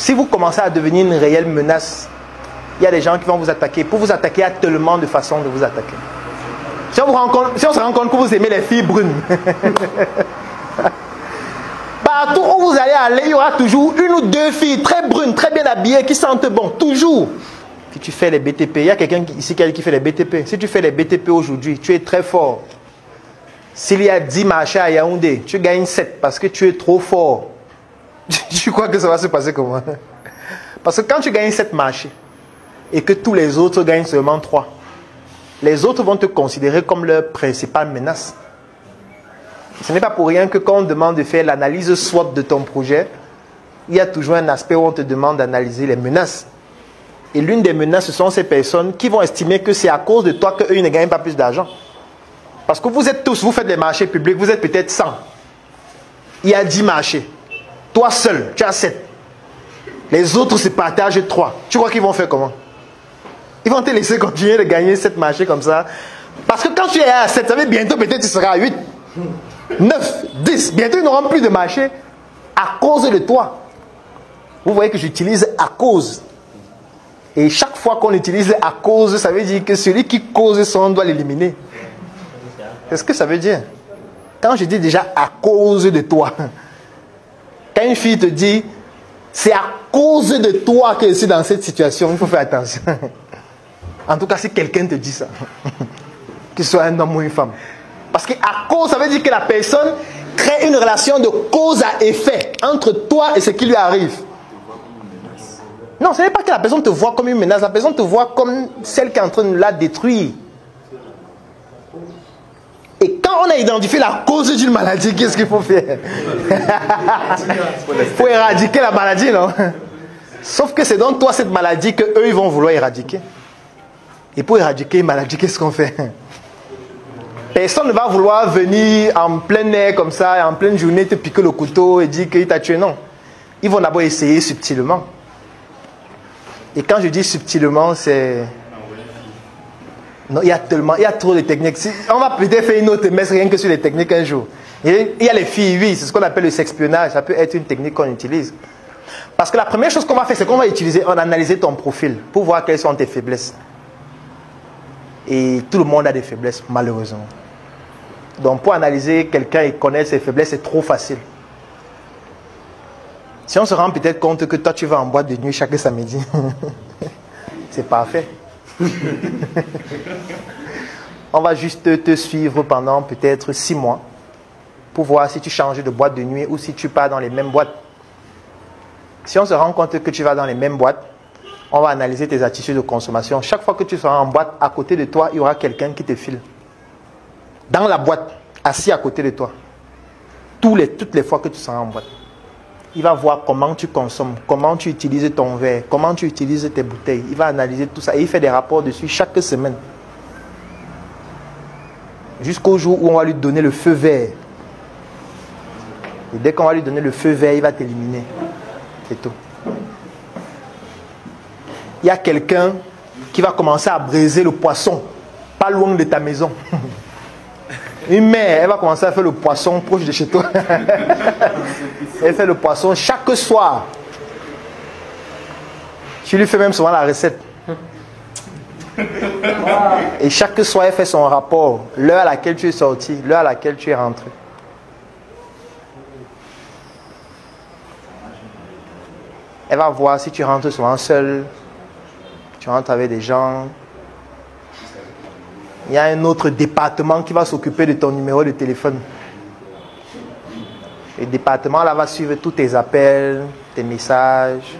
Si vous commencez à devenir une réelle menace, il y a des gens qui vont vous attaquer. Pour vous attaquer, il y a tellement de façons de vous attaquer. Si on se rend compte que vous aimez les filles brunes, partout où vous allez aller, il y aura toujours une ou deux filles très brunes, très bien habillées, qui sentent bon. Toujours. Si tu fais les BTP, il y a quelqu'un ici qui fait les BTP. Si tu fais les BTP aujourd'hui, tu es très fort. S'il y a 10 marchés à Yaoundé, tu gagnes 7 parce que tu es trop fort. Tu crois que ça va se passer comment? Parce que quand tu gagnes 7 marchés et que tous les autres gagnent seulement 3, les autres vont te considérer comme leur principale menace. Ce n'est pas pour rien que quand on demande de faire l'analyse SWOT de ton projet, il y a toujours un aspect où on te demande d'analyser les menaces. Et l'une des menaces, ce sont ces personnes qui vont estimer que c'est à cause de toi qu'eux ne gagnent pas plus d'argent. Parce que vous êtes tous, vous faites les marchés publics, vous êtes peut-être 100. Il y a 10 marchés. Toi seul, tu as 7. Les autres se partagent 3. Tu crois qu'ils vont faire comment? Ils vont te laisser continuer de gagner 7 marchés comme ça. Parce que quand tu es à 7, ça veut dire bientôt peut-être tu seras à 8, 9, 10. Bientôt ils n'auront plus de marchés à cause de toi. Vous voyez que j'utilise à cause. Et chaque fois qu'on utilise à cause, ça veut dire que celui qui cause ça, on doit l'éliminer. C'est ce que ça veut dire. Quand je dis déjà à cause de toi, quand une fille te dit c'est à cause de toi que je suis dans cette situation, il faut faire attention. En tout cas, si quelqu'un te dit ça, qu'il soit un homme ou une femme. Parce qu'à cause, ça veut dire que la personne crée une relation de cause à effet entre toi et ce qui lui arrive. Non, ce n'est pas que la personne te voit comme une menace, la personne te voit comme celle qui est en train de la détruire. Et quand on a identifié la cause d'une maladie, qu'est-ce qu'il faut faire? Il faut éradiquer la maladie, non? Sauf que c'est donc toi cette maladie qu'eux ils vont vouloir éradiquer. Et pour éradiquer une maladie, qu'est-ce qu'on fait? Personne ne va vouloir venir en plein air comme ça, en pleine journée, te piquer le couteau et dire qu'il t'a tué. Non. Ils vont d'abord essayer subtilement. Et quand je dis subtilement, c'est... Non, il y a trop de techniques. On va peut-être faire une autre messe rien que sur les techniques un jour. Il y a les filles, oui, c'est ce qu'on appelle le sexpionnage. Ça peut être une technique qu'on utilise. Parce que la première chose qu'on va faire, c'est qu'on va analyser ton profil pour voir quelles sont tes faiblesses. Et tout le monde a des faiblesses, malheureusement. Donc pour analyser quelqu'un et connaître ses faiblesses, c'est trop facile. Si on se rend peut-être compte que toi tu vas en boîte de nuit chaque samedi, c'est parfait. On va juste te suivre pendant peut-être 6 mois pour voir si tu changes de boîte de nuit ou si tu pars dans les mêmes boîtes. Si on se rend compte que tu vas dans les mêmes boîtes, on va analyser tes attitudes de consommation. Chaque fois que tu seras en boîte, à côté de toi, il y aura quelqu'un qui te file. Dans la boîte, assis à côté de toi. Toutes les fois que tu seras en boîte. Il va voir comment tu consommes, comment tu utilises ton verre, comment tu utilises tes bouteilles. Il va analyser tout ça et il fait des rapports dessus chaque semaine. Jusqu'au jour où on va lui donner le feu vert. Et dès qu'on va lui donner le feu vert, il va t'éliminer. C'est tout. Il y a quelqu'un qui va commencer à braiser le poisson, pas loin de ta maison. Une mère, elle va commencer à faire le poisson proche de chez toi. Elle fait le poisson chaque soir. Tu lui fais même souvent la recette. Et chaque soir, elle fait son rapport. L'heure à laquelle tu es sorti, l'heure à laquelle tu es rentré. Elle va voir si tu rentres souvent seul, tu rentres avec des gens. Il y a un autre département qui va s'occuper de ton numéro de téléphone. Le département là va suivre tous tes appels, tes messages,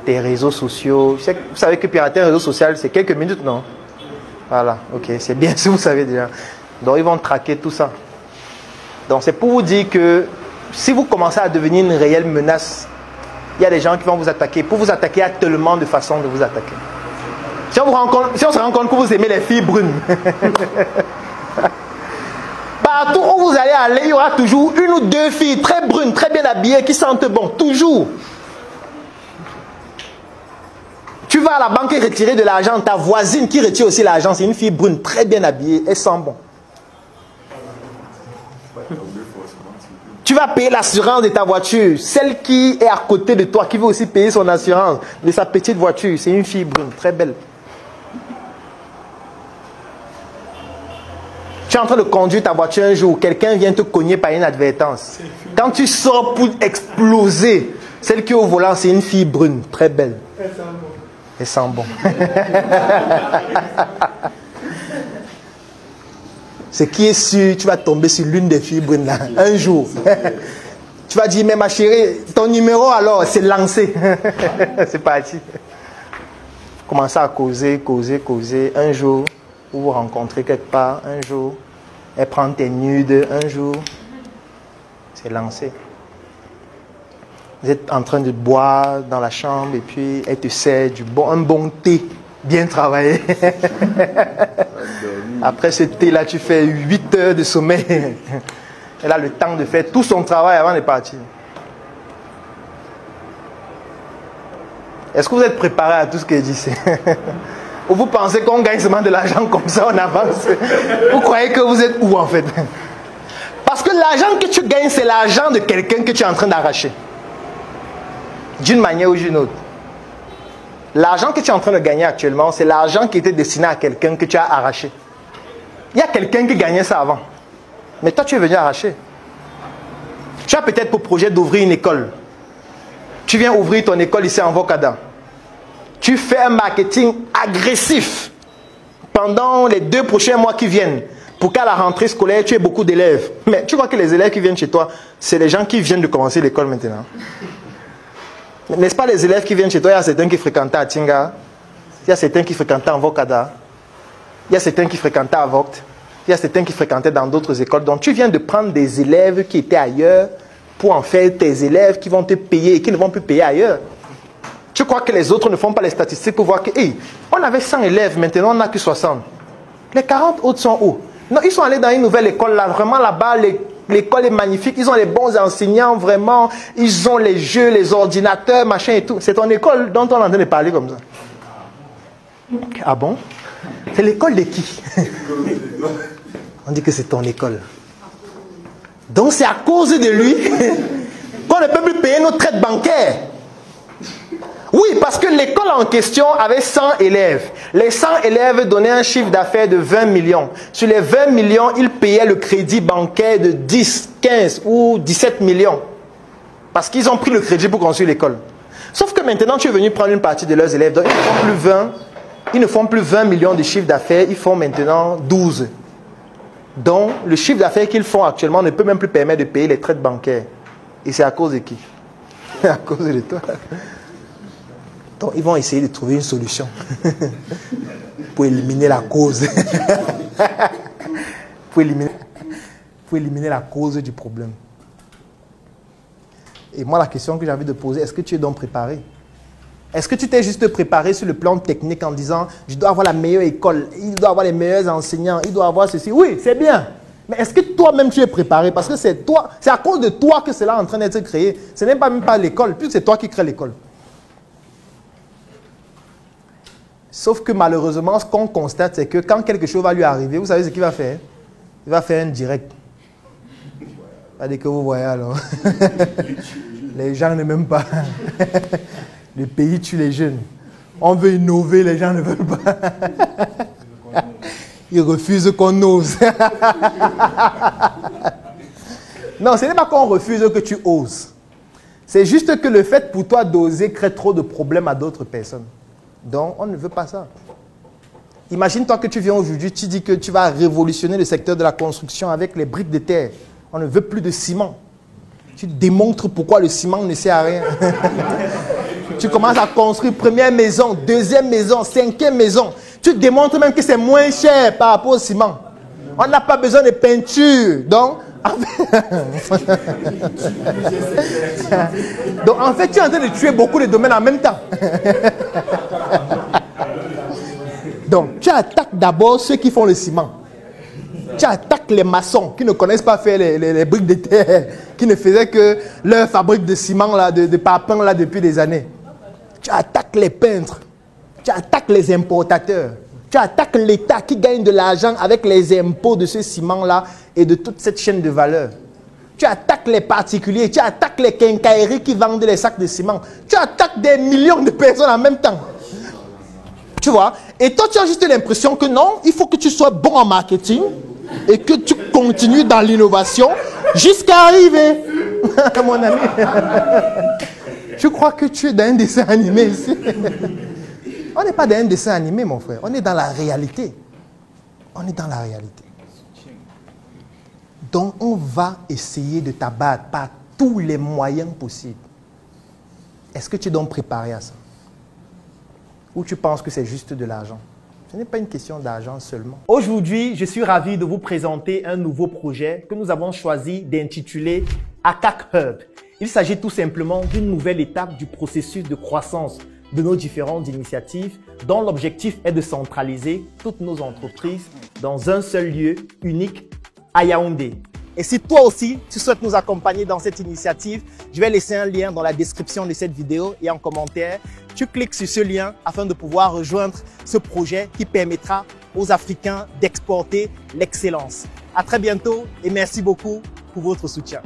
tes réseaux sociaux. Vous savez que pirater un réseau social, c'est quelques minutes, non? Voilà, ok, c'est bien si vous savez déjà. Donc ils vont traquer tout ça. Donc c'est pour vous dire que si vous commencez à devenir une réelle menace, il y a des gens qui vont vous attaquer. Pour vous attaquer, il y a tellement de façons de vous attaquer. Si on se rend compte que vous aimez les filles brunes, partout où vous allez aller, il y aura toujours une ou deux filles très brunes, très bien habillées, qui sentent bon. Toujours. Tu vas à la banque et retirer de l'argent. Ta voisine qui retire aussi l'argent, c'est une fille brune, très bien habillée, elle sent bon. Tu vas payer l'assurance de ta voiture. Celle qui est à côté de toi, qui veut aussi payer son assurance de sa petite voiture. C'est une fille brune, très belle. Tu es en train de conduire ta voiture un jour, quelqu'un vient te cogner par inadvertance. Quand tu sors pour exploser, celle qui est au volant, c'est une fille brune, très belle. Elle sent bon. Ce qui est sûr, tu vas tomber sur l'une des filles brunes là, un jour. Tu vas dire, mais ma chérie, ton numéro alors, c'est lancé. C'est parti. Commencez à causer, causer, causer. Un jour, vous vous rencontrez quelque part, un jour, elle prend tes nudes, un jour, c'est lancé. Vous êtes en train de boire dans la chambre et puis elle te sert un bon thé bien travaillé. Après ce thé-là, tu fais 8 heures de sommeil. Elle a le temps de faire tout son travail avant de partir. Est-ce que vous êtes préparé à tout ce qu'elle dit? Ou vous pensez qu'on gagne seulement de l'argent comme ça, on avance? Vous croyez que vous êtes où en fait? Parce que l'argent que tu gagnes, c'est l'argent de quelqu'un que tu es en train d'arracher. D'une manière ou d'une autre. L'argent que tu es en train de gagner actuellement, c'est l'argent qui était destiné à quelqu'un que tu as arraché. Il y a quelqu'un qui gagnait ça avant. Mais toi, tu es venu arracher. Tu as peut-être pour projet d'ouvrir une école. Tu viens ouvrir ton école ici en Vocada. Tu fais un marketing agressif pendant les 2 prochains mois qui viennent pour qu'à la rentrée scolaire, tu aies beaucoup d'élèves. Mais tu crois que les élèves qui viennent chez toi, c'est les gens qui viennent de commencer l'école maintenant. N'est-ce pas les élèves qui viennent chez toi? Il y a certains qui fréquentaient à Tinga, il y a certains qui fréquentaient en Vocada, il y a certains qui fréquentaient à Vogt, il y a certains qui fréquentaient dans d'autres écoles. Donc tu viens de prendre des élèves qui étaient ailleurs pour en faire tes élèves qui vont te payer et qui ne vont plus payer ailleurs. Tu crois que les autres ne font pas les statistiques pour voir que, hey, on avait 100 élèves, maintenant on n'a que 60. Les 40 autres sont où? Non, ils sont allés dans une nouvelle école là, vraiment là-bas, l'école est magnifique, ils ont les bons enseignants, vraiment, ils ont les jeux, les ordinateurs, machin et tout. C'est ton école dont on est en train de parler comme ça. Ah bon? C'est l'école de qui? On dit que c'est ton école. Donc c'est à cause de lui qu'on ne peut plus payer nos traites bancaires. Oui, parce que l'école en question avait 100 élèves. Les 100 élèves donnaient un chiffre d'affaires de 20 millions. Sur les 20 millions, ils payaient le crédit bancaire de 10, 15 ou 17 millions. Parce qu'ils ont pris le crédit pour construire l'école. Sauf que maintenant, tu es venu prendre une partie de leurs élèves. Donc, ils ne font plus 20 millions de chiffre d'affaires. Ils font maintenant 12. Donc, le chiffre d'affaires qu'ils font actuellement ne peut même plus permettre de payer les traites bancaires. Et c'est à cause de qui? À cause de toi. Donc, ils vont essayer de trouver une solution pour éliminer la cause. pour éliminer la cause du problème. Et moi, la question que j'ai envie de poser, est-ce que tu es donc préparé? Est-ce que tu t'es juste préparé sur le plan technique en disant, je dois avoir la meilleure école, il doit avoir les meilleurs enseignants, il doit avoir ceci? Oui, c'est bien. Mais est-ce que toi-même tu es préparé? Parce que c'est toi, c'est à cause de toi que cela est en train d'être créé. Ce n'est même pas l'école, puisque c'est toi qui crée l'école. Sauf que malheureusement, ce qu'on constate, c'est que quand quelque chose va lui arriver, vous savez ce qu'il va faire? Il va faire un direct. C'est-à-dire que vous voyez alors. Les gens ne m'aiment pas. Le pays tue les jeunes. On veut innover, les gens ne veulent pas. Ils refusent qu'on ose. Non, ce n'est pas qu'on refuse que tu oses. C'est juste que le fait pour toi d'oser crée trop de problèmes à d'autres personnes. Donc, on ne veut pas ça. Imagine-toi que tu viens aujourd'hui, tu dis que tu vas révolutionner le secteur de la construction avec les briques de terre. On ne veut plus de ciment. Tu démontres pourquoi le ciment ne sert à rien. Tu commences à construire première maison, deuxième maison, cinquième maison. Tu démontres même que c'est moins cher par rapport au ciment. On n'a pas besoin de peinture. Donc, en fait, tu es en train de tuer beaucoup de domaines en même temps. Donc, tu attaques d'abord ceux qui font le ciment. Tu attaques les maçons qui ne connaissent pas faire les briques de terre, qui ne faisaient que leur fabrique de ciment, là, de parpaing là, depuis des années. Tu attaques les peintres. Tu attaques les importateurs. Tu attaques l'État qui gagne de l'argent avec les impôts de ce ciment-là et de toute cette chaîne de valeur. Tu attaques les particuliers, tu attaques les quincailleries qui vendent les sacs de ciment. Tu attaques des millions de personnes en même temps. Tu vois? Et toi, tu as juste l'impression que non, il faut que tu sois bon en marketing et que tu continues dans l'innovation jusqu'à arriver. Mon ami, je crois que tu es dans un dessin animé ici. On n'est pas dans un dessin animé, mon frère. On est dans la réalité. On est dans la réalité. Donc, on va essayer de t'abattre par tous les moyens possibles. Est-ce que tu es donc préparé à ça? Ou tu penses que c'est juste de l'argent? Ce n'est pas une question d'argent seulement. Aujourd'hui, je suis ravi de vous présenter un nouveau projet que nous avons choisi d'intituler ACAC Hub. Il s'agit tout simplement d'une nouvelle étape du processus de croissance de nos différentes initiatives dont l'objectif est de centraliser toutes nos entreprises dans un seul lieu unique à Yaoundé. Et si toi aussi, tu souhaites nous accompagner dans cette initiative, je vais laisser un lien dans la description de cette vidéo et en commentaire. Tu cliques sur ce lien afin de pouvoir rejoindre ce projet qui permettra aux Africains d'exporter l'excellence. À très bientôt et merci beaucoup pour votre soutien.